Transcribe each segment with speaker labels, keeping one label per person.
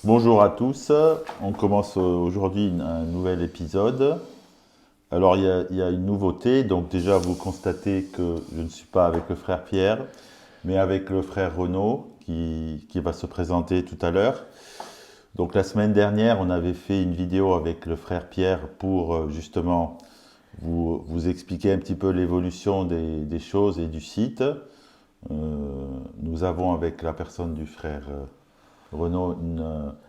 Speaker 1: Bonjour à tous, on commence aujourd'hui un nouvel épisode. Alors il y a une nouveauté, donc déjà vous constatez que je ne suis pas avec le frère Pierre, mais avec le frère Renaud qui va se présenter tout à l'heure. Donc la semaine dernière, on avait fait une vidéo avec le frère Pierre pour justement vous expliquer un petit peu l'évolution des choses et du site. Nous avons avec la personne du frère Renaud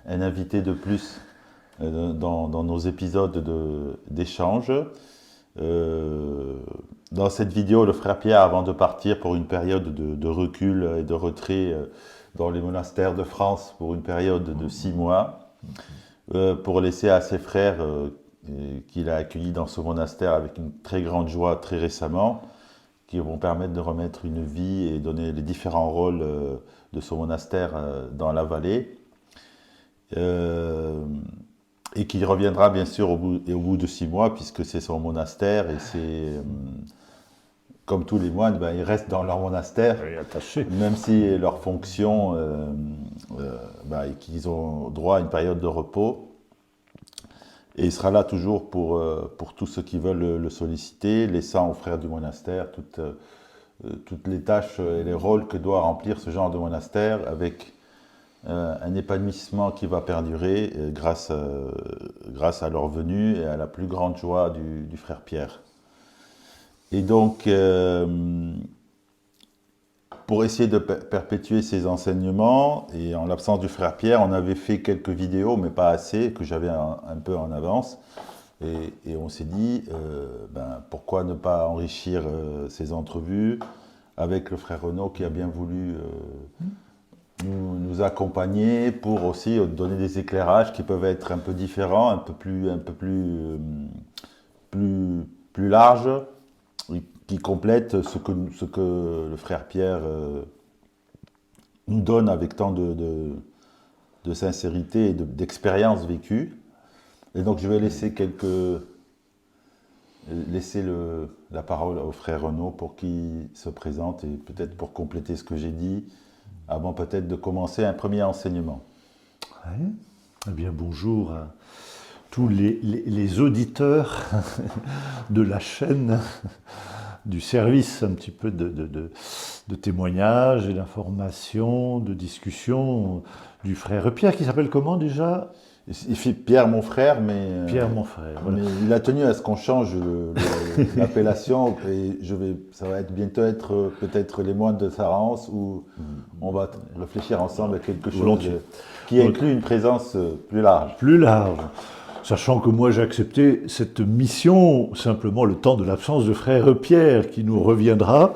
Speaker 1: un invité de plus dans nos épisodes d'échange. Dans cette vidéo, le frère Pierre, avant de partir pour une période de recul et de retrait dans les monastères de France pour une période de 6 mois, pour laisser à ses frères qu'il a accueillis dans ce monastère avec une très grande joie très récemment, qui vont permettre de remettre une vie et donner les différents rôles de ce monastère dans la vallée. Et qui reviendra bien sûr au bout de 6 mois, puisque c'est son monastère, et c'est, comme tous les moines, ben, ils restent dans leur monastère, même si leur fonction, ben, qu'ils ont droit à une période de repos. Et il sera là toujours pour tous ceux qui veulent le solliciter, laissant aux frères du monastère toutes les tâches et les rôles que doit remplir ce genre de monastère, avec un épanouissement qui va perdurer grâce à leur venue et à la plus grande joie du frère Pierre. Et donc, pour essayer de perpétuer ces enseignements, et en l'absence du frère Pierre, on avait fait quelques vidéos, mais pas assez, que j'avais un peu en avance. Et on s'est dit, ben, pourquoi ne pas enrichir ces entrevues avec le frère Renaud qui a bien voulu nous accompagner pour aussi donner des éclairages qui peuvent être un peu différents, un peu plus larges, qui complètent ce que le frère Pierre nous donne avec tant de sincérité et d'expérience vécue. Et donc je vais laisser la parole au frère Renaud pour qu'il se présente et peut-être pour compléter ce que j'ai dit, avant peut-être de commencer un premier enseignement.
Speaker 2: Ouais. Eh bien, bonjour à tous les auditeurs de la chaîne, du service un petit peu de témoignages et d'informations, de discussions du frère Pierre, qui s'appelle comment déjà ?
Speaker 1: Il fait Pierre mon frère, mais
Speaker 2: Pierre mon frère.
Speaker 1: Voilà. Mais il a tenu à ce qu'on change l'appellation et ça va bientôt être peut-être les moines de Sarance où on va réfléchir ensemble à quelque chose qui inclut une présence plus large.
Speaker 2: Plus large. Sachant que moi j'ai accepté cette mission simplement le temps de l'absence de frère Pierre qui nous reviendra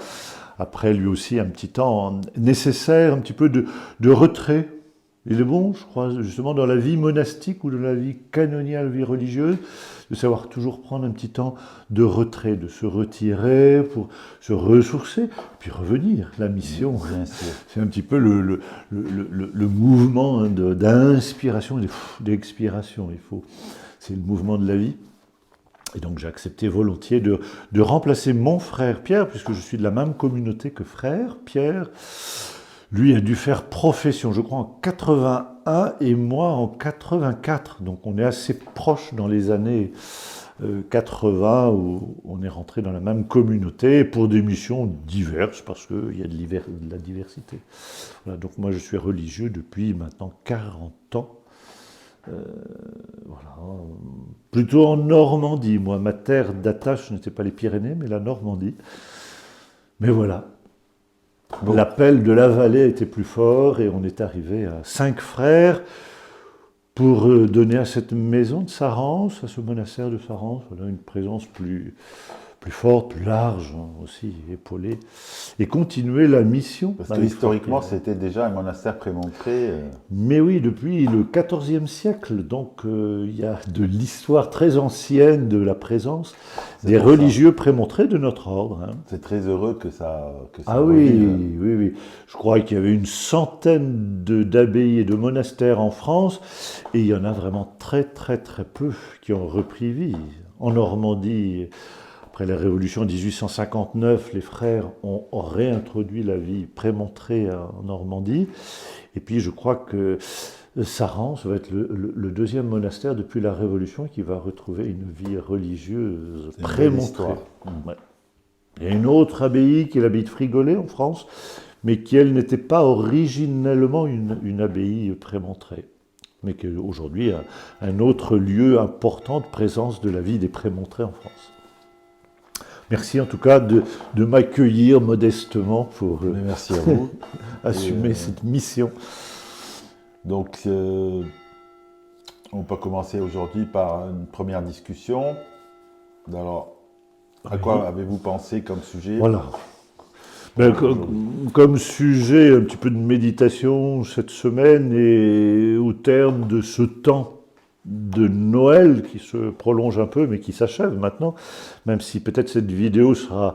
Speaker 2: après lui aussi un petit temps nécessaire, un petit peu de retrait. Il est bon, je crois, justement, dans la vie monastique ou dans la vie canoniale, vie religieuse, de savoir toujours prendre un petit temps de retrait, de se retirer pour se ressourcer, puis revenir. La mission, c'est un petit peu le mouvement d'inspiration et d'expiration. C'est le mouvement de la vie. Et donc j'ai accepté volontiers de remplacer mon frère Pierre, puisque je suis de la même communauté que frère Pierre. Lui a dû faire profession, je crois, en 81 et moi en 84. Donc on est assez proches dans les années 80 où on est rentré dans la même communauté pour des missions diverses parce qu'il y a de la diversité. Voilà, donc moi je suis religieux depuis maintenant 40 ans. Voilà. Plutôt en Normandie. Moi, ma terre d'attache n'était pas les Pyrénées, mais la Normandie. Mais voilà. Bon. L'appel de la vallée était plus fort et on est arrivé à 5 frères pour donner à cette maison de Sarance, à ce monastère de Sarance, voilà, une présence plus forte, plus large, aussi épaulée, et continuer la mission.
Speaker 1: Parce que historiquement, c'était déjà un monastère prémontré.
Speaker 2: Mais oui, depuis le XIVe siècle, donc il y a de l'histoire très ancienne de la présence des religieux prémontrés de notre ordre. Hein.
Speaker 1: C'est très heureux que ça
Speaker 2: ah oui, oui. Je crois qu'il y avait une centaine d'abbayes et de monastères en France, et il y en a vraiment très peu qui ont repris vie. En Normandie, après la Révolution de 1859, les frères ont réintroduit la vie prémontrée en Normandie. Et puis je crois que Saran, ça va être le deuxième monastère depuis la Révolution qui va retrouver une vie religieuse prémontrée. Ouais. Il y a une autre abbaye qui est l'abbaye de Frigolet en France, mais qui, elle, n'était pas originellement une abbaye prémontrée, mais qui aujourd'hui a un autre lieu important de présence de la vie des prémontrés en France. Merci en tout cas de m'accueillir modestement pour
Speaker 1: merci à vous.
Speaker 2: assumer cette mission.
Speaker 1: Donc, on peut commencer aujourd'hui par une première discussion. Alors, à quoi avez-vous pensé comme sujet?
Speaker 2: Voilà. Ben, comme sujet, un petit peu de méditation cette semaine et au terme de ce temps de Noël qui se prolonge un peu mais qui s'achève maintenant, même si peut-être cette vidéo sera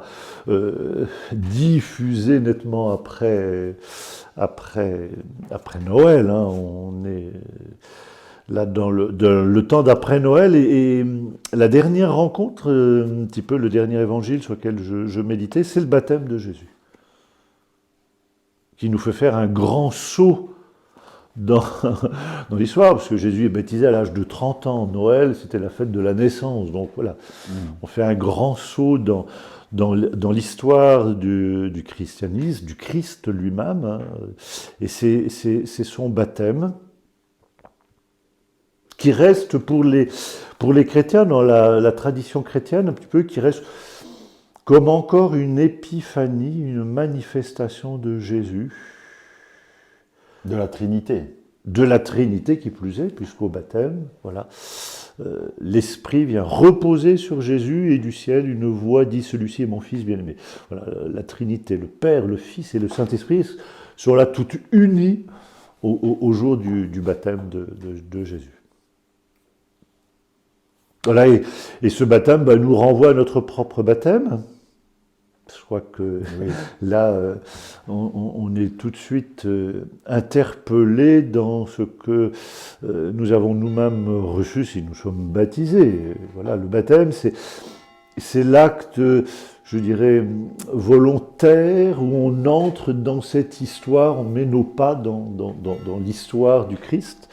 Speaker 2: diffusée nettement après Noël. Hein. On est là dans le temps d'après Noël et la dernière rencontre, un petit peu le dernier évangile sur lequel je méditais, c'est le baptême de Jésus, qui nous fait faire un grand saut dans l'histoire, parce que Jésus est baptisé à l'âge de 30 ans. Noël, c'était la fête de la naissance. Donc voilà, on fait un grand saut dans l'histoire du christianisme, du Christ lui-même. Hein. Et c'est son baptême qui reste pour les chrétiens, dans la tradition chrétienne, un petit peu, qui reste comme encore une épiphanie, une manifestation de Jésus.
Speaker 1: De la Trinité.
Speaker 2: De la Trinité qui plus est, puisqu'au baptême, voilà, l'Esprit vient reposer sur Jésus et du ciel une voix dit « Celui-ci est mon Fils bien-aimé ». Voilà, la Trinité, le Père, le Fils et le Saint-Esprit sont là toutes unies au jour du baptême de Jésus. Voilà, et ce baptême nous renvoie à notre propre baptême. Je crois que là, on est tout de suite interpellé dans ce que nous avons nous-mêmes reçu si nous sommes baptisés. Voilà, le baptême, c'est l'acte, je dirais, volontaire où on entre dans cette histoire, on met nos pas dans l'histoire du Christ,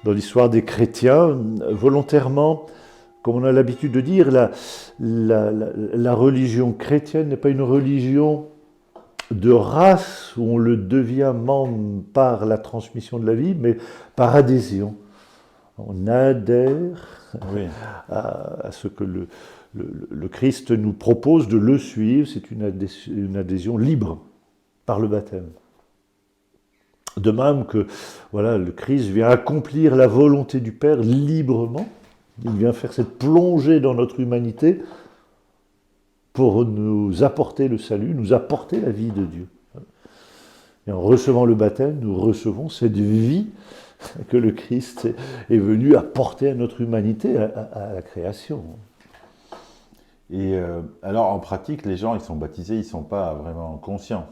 Speaker 2: dans l'histoire des chrétiens, volontairement. Comme on a l'habitude de dire, la religion chrétienne n'est pas une religion de race où on le devient membre par la transmission de la vie, mais par adhésion. On adhère à ce que le Christ nous propose de le suivre, c'est une adhésion libre par le baptême. De même que voilà, le Christ vient accomplir la volonté du Père librement. Il vient faire cette plongée dans notre humanité pour nous apporter le salut, nous apporter la vie de Dieu. Et en recevant le baptême, nous recevons cette vie que le Christ est venu apporter à notre humanité, à la création.
Speaker 1: Et alors, en pratique, les gens, ils sont baptisés, ils ne sont pas vraiment conscients.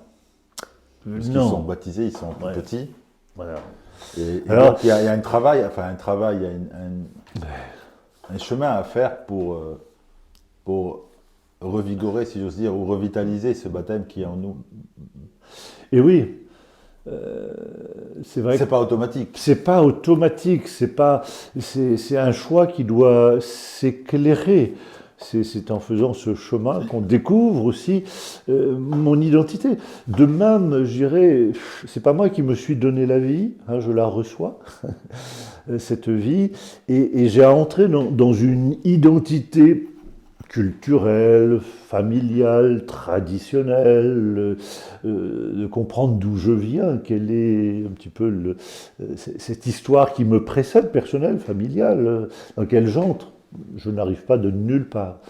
Speaker 1: Parce qu'ils sont baptisés, ils sont petits. Voilà. Et alors, donc, il y a un travail, il y a un chemin à faire pour revigorer, si j'ose dire, ou revitaliser ce baptême qui est en nous.
Speaker 2: Et oui, c'est vrai.
Speaker 1: C'est pas automatique.
Speaker 2: C'est pas automatique. C'est un choix qui doit s'éclairer. C'est en faisant ce chemin qu'on découvre aussi mon identité. De même, je dirais, c'est pas moi qui me suis donné la vie, hein, je la reçois, cette vie, et j'ai à entrer dans une identité culturelle, familiale, traditionnelle, de comprendre d'où je viens, quelle est un petit peu cette histoire qui me précède, personnelle, familiale, dans laquelle j'entre. Je n'arrive pas de nulle part.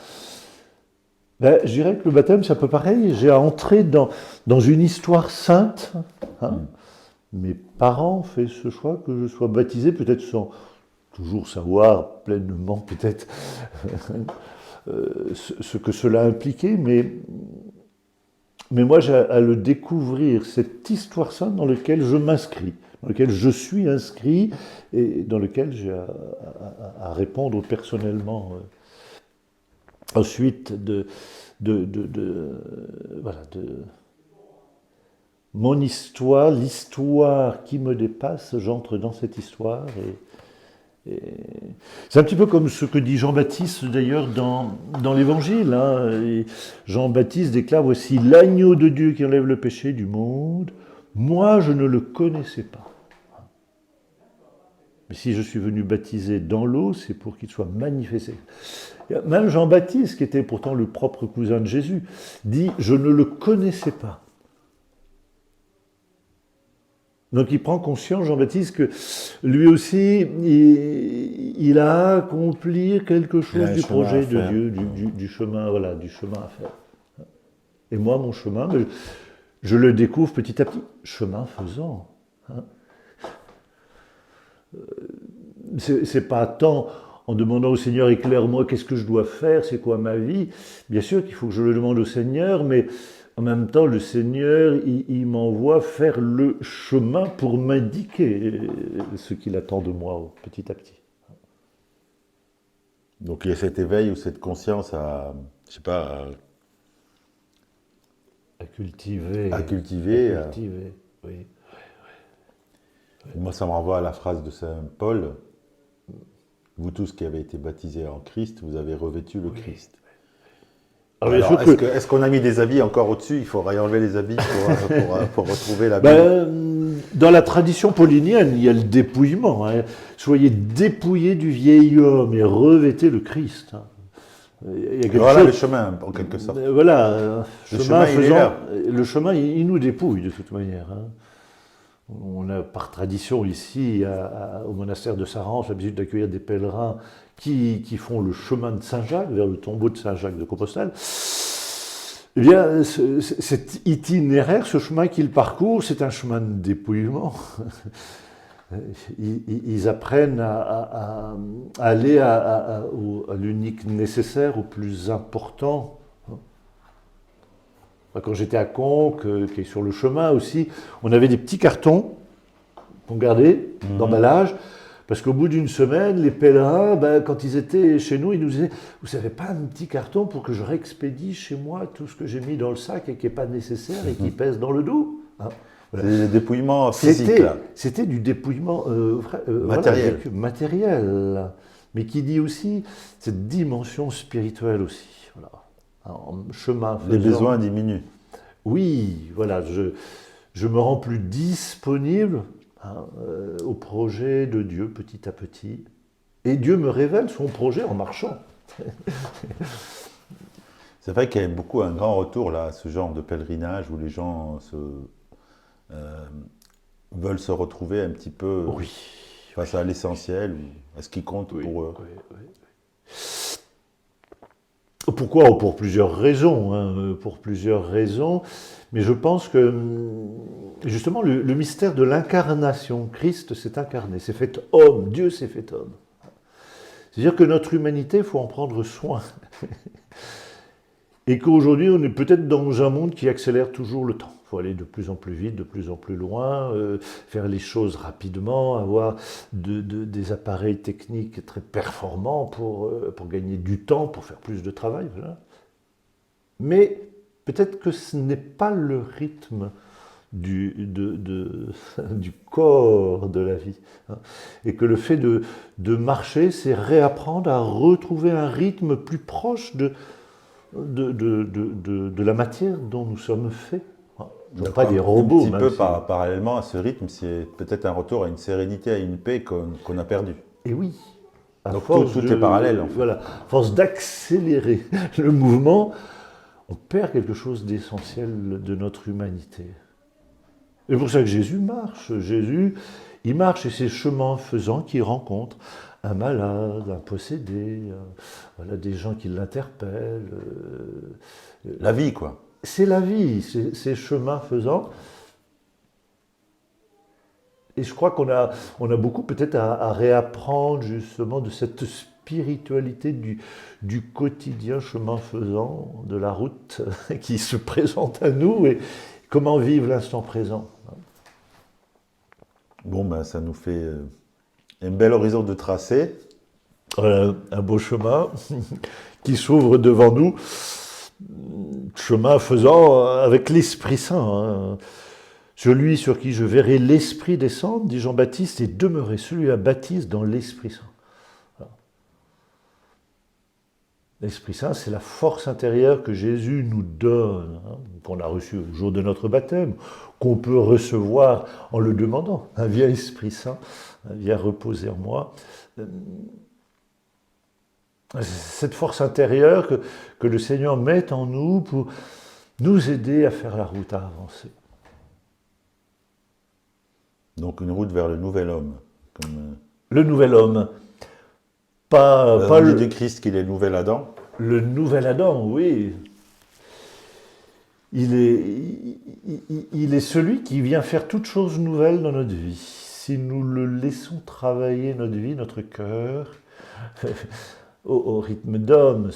Speaker 2: Ben, je dirais que le baptême, c'est un peu pareil. J'ai à entrer dans une histoire sainte. Hein. Mes parents ont fait ce choix que je sois baptisé, peut-être sans toujours savoir pleinement, peut-être, ce que cela impliquait, mais moi, j'ai à le découvrir, cette histoire sainte dans laquelle je m'inscris, dans lequel je suis inscrit et dans lequel j'ai à répondre personnellement. Ensuite, mon histoire, l'histoire qui me dépasse, j'entre dans cette histoire. Et c'est un petit peu comme ce que dit Jean-Baptiste d'ailleurs dans l'Évangile. Hein. Jean-Baptiste déclare, voici l'agneau de Dieu qui enlève le péché du monde. Moi, je ne le connaissais pas. Mais si je suis venu baptiser dans l'eau, c'est pour qu'il soit manifesté. Même Jean-Baptiste, qui était pourtant le propre cousin de Jésus, dit, je ne le connaissais pas. Donc il prend conscience, Jean-Baptiste, que lui aussi, il a accompli quelque chose du projet de Dieu, du chemin, voilà, du chemin à faire. Et moi, mon chemin, je le découvre petit à petit, chemin faisant. Hein. C'est pas tant en demandant au Seigneur, éclaire-moi, qu'est-ce que je dois faire, c'est quoi ma vie. Bien sûr qu'il faut que je le demande au Seigneur, mais en même temps, le Seigneur, il m'envoie faire le chemin pour m'indiquer ce qu'il attend de moi petit à petit.
Speaker 1: Donc il y a cet éveil ou cette conscience à, je sais pas,
Speaker 2: à cultiver.
Speaker 1: À cultiver.
Speaker 2: Oui.
Speaker 1: Moi, ça me renvoie à la phrase de Saint Paul. Vous tous qui avez été baptisés en Christ, vous avez revêtu le Christ. Alors, est-ce qu'on a mis des habits encore au-dessus? Il faudrait enlever les habits pour retrouver la vie.
Speaker 2: Dans la tradition paulinienne, il y a le dépouillement. Hein. Soyez dépouillés du vieil homme et revêtez le Christ. Hein.
Speaker 1: Voilà le chemin, en quelque sorte.
Speaker 2: Voilà,
Speaker 1: le
Speaker 2: chemin, il nous dépouille de toute manière. Hein. On a par tradition ici, au monastère de Sarrance, l'habitude d'accueillir des pèlerins qui font le chemin de Saint-Jacques, vers le tombeau de Saint-Jacques de Compostelle. Eh bien, cet itinéraire, ce chemin qu'ils parcourent, c'est un chemin de dépouillement. Ils apprennent à aller à l'unique nécessaire, au plus important. Quand j'étais à Conques, qui est sur le chemin aussi, on avait des petits cartons qu'on gardait d'emballage, parce qu'au bout d'une semaine, les pèlerins, quand ils étaient chez nous, ils nous disaient « Vous savez pas un petit carton pour que je réexpédie chez moi tout ce que j'ai mis dans le sac et qui n'est pas nécessaire et qui pèse dans le dos hein ?»
Speaker 1: Voilà. C'est le dépouillement physique, là.
Speaker 2: C'était du dépouillement
Speaker 1: matériel.
Speaker 2: Voilà, matériel, mais qui dit aussi cette dimension spirituelle aussi. Voilà. En chemin faisant,
Speaker 1: les besoins diminuent.
Speaker 2: Oui, voilà, je me rends plus disponible au projet de Dieu petit à petit. Et Dieu me révèle son projet en marchant.
Speaker 1: C'est vrai qu'il y a beaucoup un grand retour là, à ce genre de pèlerinage où les gens veulent se retrouver un petit peu face à l'essentiel, à ce qui compte pour eux.
Speaker 2: Pourquoi? Pour plusieurs raisons, hein, pour plusieurs raisons. Mais je pense que, justement, le mystère de l'incarnation, Christ s'est incarné, s'est fait homme, Dieu s'est fait homme. C'est-à-dire que notre humanité, il faut en prendre soin. Et qu'aujourd'hui, on est peut-être dans un monde qui accélère toujours le temps. Il faut aller de plus en plus vite, de plus en plus loin, faire les choses rapidement, avoir des appareils techniques très performants pour gagner du temps, pour faire plus de travail. Voilà. Mais peut-être que ce n'est pas le rythme du corps de la vie. Hein. Et que le fait de marcher, c'est réapprendre à retrouver un rythme plus proche de la matière dont nous sommes faits. Donc pas des robots.
Speaker 1: Un petit peu parallèlement à ce rythme, c'est peut-être un retour à une sérénité, à une paix qu'on a perdue.
Speaker 2: Et oui.
Speaker 1: Donc tout est parallèle. En fait.
Speaker 2: Voilà. À force d'accélérer le mouvement, on perd quelque chose d'essentiel de notre humanité. C'est pour ça que Jésus marche. Jésus, il marche et c'est chemin faisant qu'il rencontre un malade, un possédé, voilà, des gens qui l'interpellent.
Speaker 1: La vie, quoi.
Speaker 2: C'est la vie, c'est chemin faisant. Et je crois qu'on a beaucoup peut-être à réapprendre justement de cette spiritualité du quotidien chemin faisant, de la route qui se présente à nous et comment vivre l'instant présent.
Speaker 1: Bon, ça nous fait un bel horizon de tracé.
Speaker 2: Un beau chemin qui s'ouvre devant nous. Chemin faisant avec l'Esprit Saint. Hein. Celui sur qui je verrai l'Esprit descendre, dit Jean-Baptiste, et demeurer. Celui-là baptise dans l'Esprit Saint. Voilà. L'Esprit Saint, c'est la force intérieure que Jésus nous donne, qu'on a reçue au jour de notre baptême, qu'on peut recevoir en le demandant. Viens Esprit Saint, viens reposer en moi. Cette force intérieure que le Seigneur met en nous pour nous aider à faire la route, à avancer.
Speaker 1: Donc une route vers le nouvel homme.
Speaker 2: Le nouvel homme. Pas
Speaker 1: on dit du Christ qu'il est le nouvel Adam.
Speaker 2: Le nouvel Adam, oui. Il est celui qui vient faire toutes choses nouvelles dans notre vie. Si nous le laissons travailler notre vie, notre cœur, au rythme d'homme,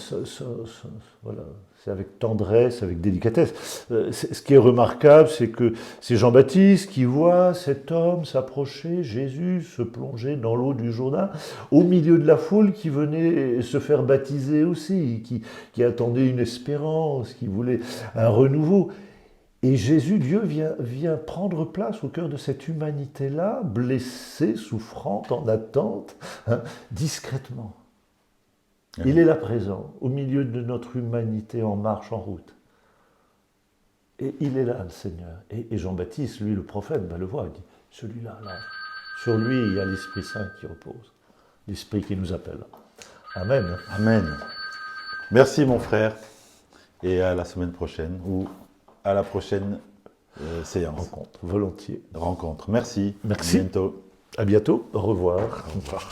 Speaker 2: voilà, c'est avec tendresse, avec délicatesse. Ce qui est remarquable, c'est que c'est Jean-Baptiste qui voit cet homme s'approcher, Jésus se plonger dans l'eau du Jourdain, au milieu de la foule qui venait se faire baptiser aussi, qui attendait une espérance, qui voulait un renouveau. Et Jésus, Dieu, vient prendre place au cœur de cette humanité-là, blessée, souffrante, en attente, discrètement. Il est là présent, au milieu de notre humanité en marche, en route. Et il est là, le Seigneur. Et Jean-Baptiste, lui, le prophète, le voit, il dit, celui-là, là, sur lui, il y a l'Esprit Saint qui repose, l'Esprit qui nous appelle. Amen.
Speaker 1: Amen. Merci, mon frère, et à la semaine prochaine, ou à la prochaine séance.
Speaker 2: Rencontre, volontiers.
Speaker 1: Rencontre. Merci.
Speaker 2: Merci.
Speaker 1: À bientôt.
Speaker 2: À bientôt. Au revoir. Au revoir.